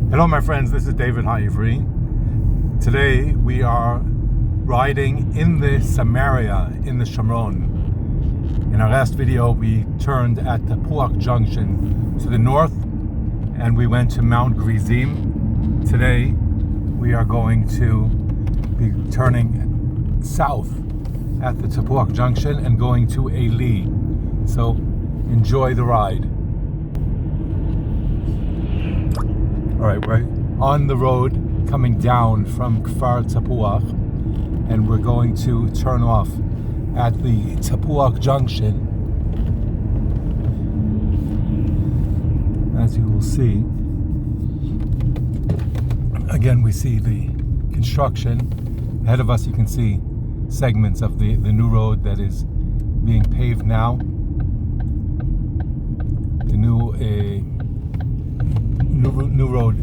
Hello my friends, this is David Haivri. Today we are riding in the Samaria in the Shomron. In our last video we turned at Tapuach junction to the north and we went to Mount Gerizim. Today we are going to be turning south at the Tapuach junction and going to Eli. So enjoy the ride. Alright, we're on the road coming down from Kfar Tapuach and we're going to turn off at the Tapuach junction. As you will see, again we see the construction. Ahead of us you can see segments of the new road that is being paved now. The new road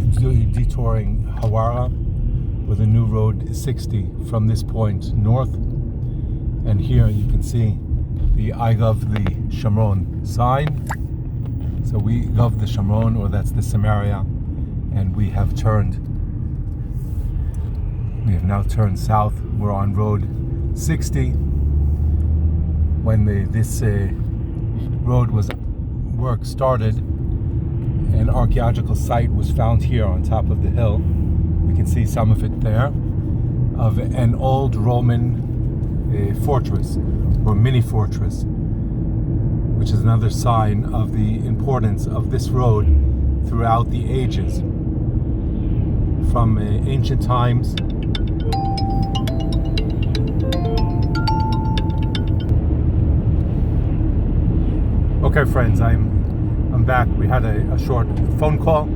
detouring Hawara, with a new road 60 from this point north. And here you can see the I love the Shomron sign. So we love the Shomron, or that's the Samaria, and we have now turned south. We're on road 60. When this road work started, an archaeological site was found here on top of the hill. We can see some of it there, of an old Roman fortress, or mini fortress, which is another sign of the importance of this road throughout the ages. From ancient times, okay friends, I'm back. We had a short phone call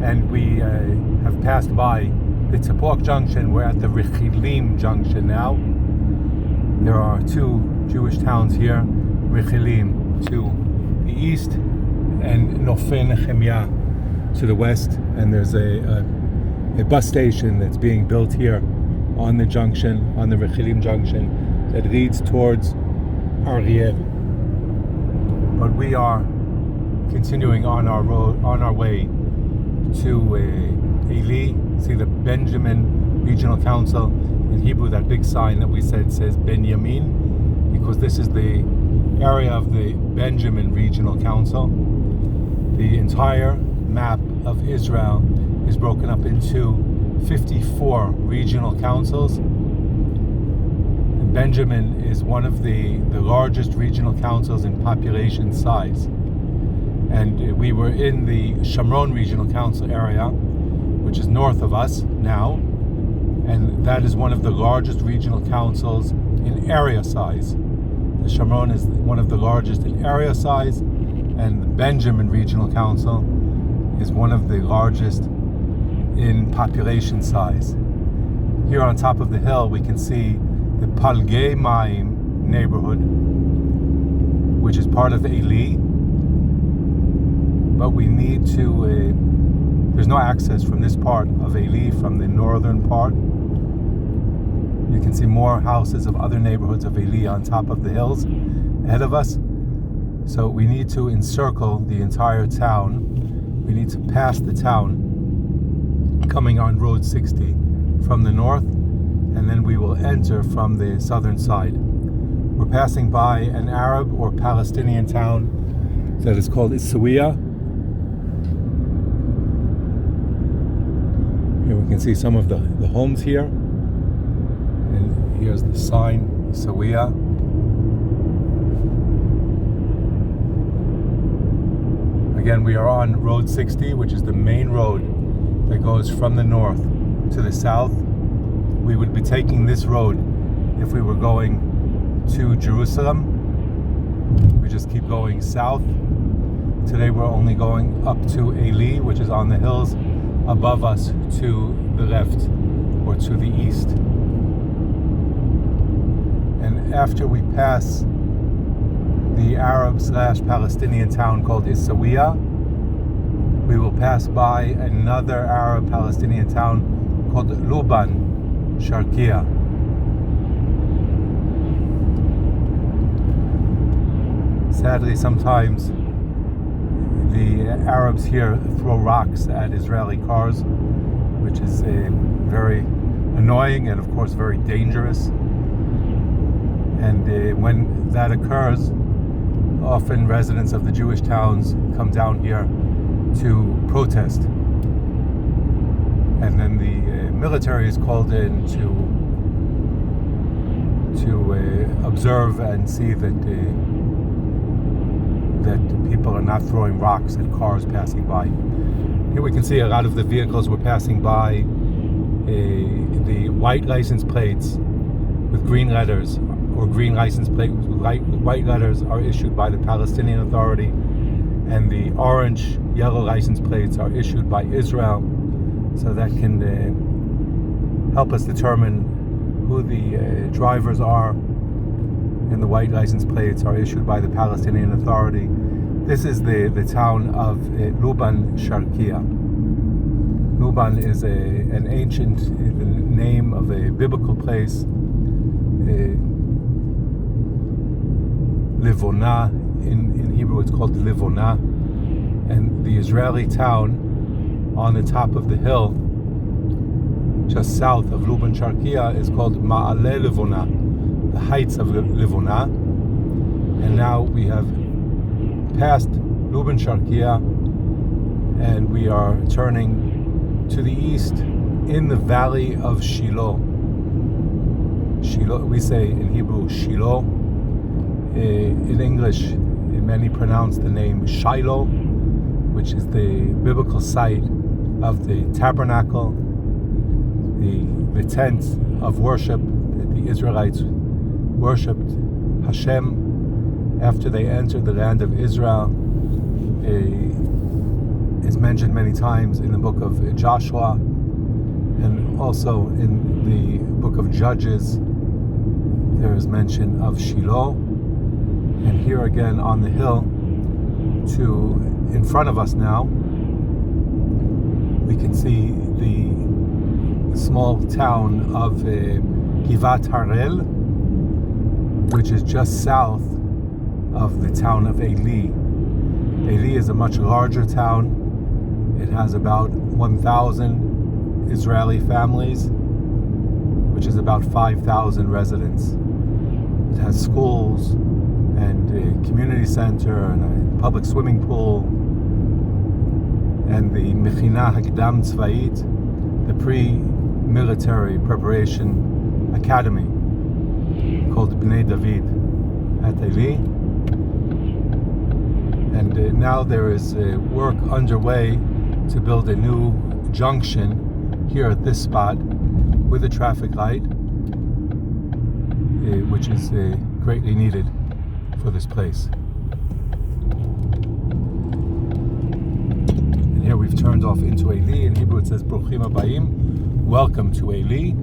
and we have passed by the Tapuach junction. We're at the Rechilim junction now. There are two Jewish towns here, Rechilim to the east and Nofen Nehemiah to the west, and there's a bus station that's being built here on the junction, on the Rechilim junction, that leads towards Ariel. But we are continuing on our road, on our way to Eli. See the Benjamin Regional Council. In Hebrew, that big sign that we said says Benjamin, because this is the area of the Benjamin Regional Council. The entire map of Israel is broken up into 54 regional councils. And Benjamin is one of the largest regional councils in population size. And we were in the Shomron Regional Council area, which is north of us now, and that is one of the largest regional councils in area size. The Shomron is one of the largest in area size, and the Benjamin Regional Council is one of the largest in population size. Here on top of the hill we can see the Palgei Maim neighborhood, which is part of Eli. But we need to, there's no access from this part of Eli, from the northern part. You can see more houses of other neighborhoods of Eli on top of the hills ahead of us. So we need to encircle the entire town. We need to pass the town coming on Road 60 from the north, and then we will enter from the southern side. We're passing by an Arab or Palestinian town that is called Isawiya. Here we can see some of the homes here, and here's the sign, Isawiya. Again, we are on Road 60, which is the main road that goes from the north to the south. We would be taking this road if we were going to Jerusalem. We just keep going south. Today we're only going up to Eli, which is on the hills above us to the left or to the east. And after we pass the Arab/Palestinian town called Isawiya, we will pass by another Arab-Palestinian town called Luban Sharqiya. Sadly, sometimes the Arabs here throw rocks at Israeli cars, which is very annoying and of course very dangerous. And when that occurs, often residents of the Jewish towns come down here to protest. And then the military is called in to observe and see that people are not throwing rocks at cars passing by. Here we can see a lot of the vehicles were passing by. The white license plates with green letters, or green license plates with white letters, are issued by the Palestinian Authority, and the orange, yellow license plates are issued by Israel. So that can help us determine who the drivers are, and the white license plates are issued by the Palestinian Authority. This is the town of Luban Sharkia. Luban is an ancient name of a biblical place. Livona, in Hebrew it's called Livona, and the Israeli town on the top of the hill just south of Luban Sharkia is called Ma'ale Livona, the heights of Livona. And now we have passed Luban Sharkia and we are turning to the east in the valley of Shiloh. Shiloh, we say in Hebrew Shiloh. In English, many pronounce the name Shiloh, which is the biblical site of the tabernacle, the tent of worship that the Israelites worshipped Hashem after they entered the land of Israel. Is mentioned many times in the book of Joshua and also in the book of Judges. There is mention of Shiloh, and here again on the hill in front of us now we can see the small town of Givat Harel, which is just south of the town of Eli. Eli is a much larger town. It has about 1,000 Israeli families, which is about 5,000 residents. It has schools and a community center and a public swimming pool, and the Mechina Hakdam Tzvait, the pre-military preparation academy called Bnei David at Eli. And now there is work underway to build a new junction here at this spot with a traffic light, which is greatly needed for this place. And here we've turned off into Eli. In Hebrew it says Bruchim Habayim, welcome to Eli.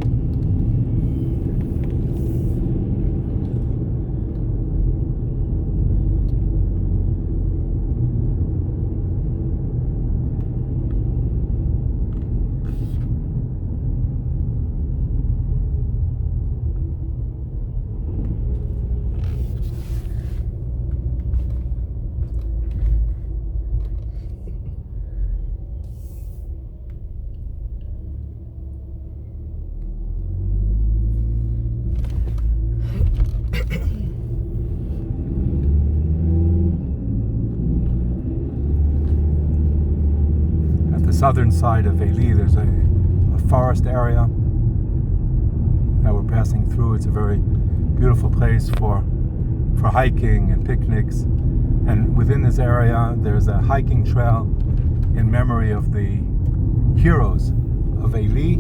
Southern side of Eli, there's a forest area that we're passing through. It's a very beautiful place for hiking and picnics. And within this area, there's a hiking trail in memory of the heroes of Eli.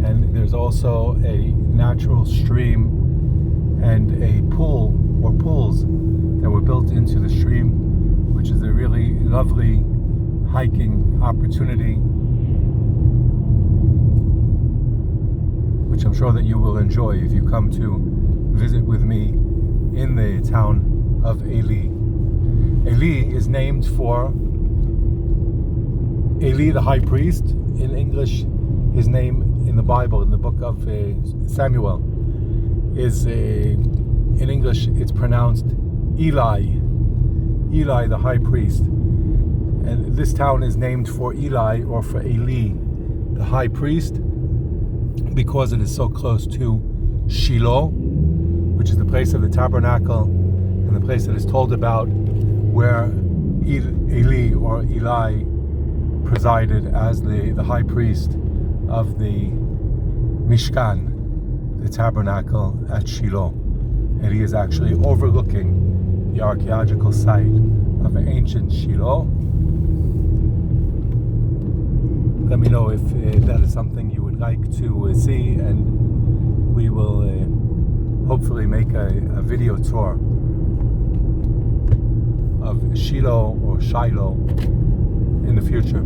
And there's also a natural stream and a pool or pools that were built into the stream, which is a really lovely hiking opportunity, which I'm sure that you will enjoy if you come to visit with me in the town of Eli. Eli is named for Eli the high priest. In English, his name in the Bible, in the book of Samuel, is in English it's pronounced Eli the high priest. And this town is named for Eli, or for Eli, the high priest, because it is so close to Shiloh, which is the place of the tabernacle and the place that is told about where Eli or Eli presided as the high priest of the Mishkan, the tabernacle at Shiloh. And he is actually overlooking the archaeological site of ancient Shiloh. Let me know if that is something you would like to see, and we will hopefully make a video tour of Shiloh or Shiloh in the future.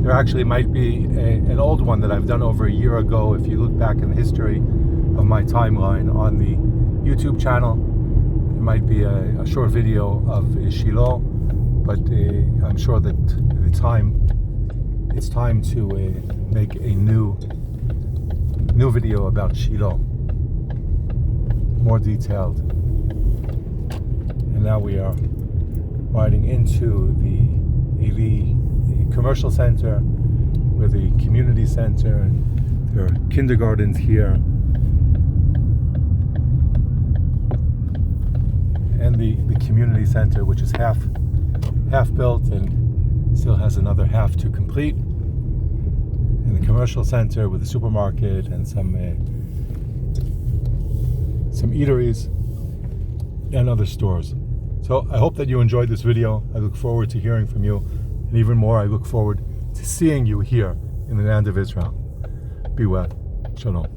There actually might be an old one that I've done over a year ago. If you look back in the history of my timeline on the YouTube channel, there might be a short video of Shiloh, but I'm sure that it's time to make a new video about Shiloh, more detailed. And now we are riding into the Eli commercial center, with the community center, and there are kindergartens here, and the community center, which is half built and still has another half to complete, and the commercial center with the supermarket and some eateries and other stores. So I hope that you enjoyed this video. I look forward to hearing from you, and even more, I look forward to seeing you here in the land of Israel. Be well. Shalom.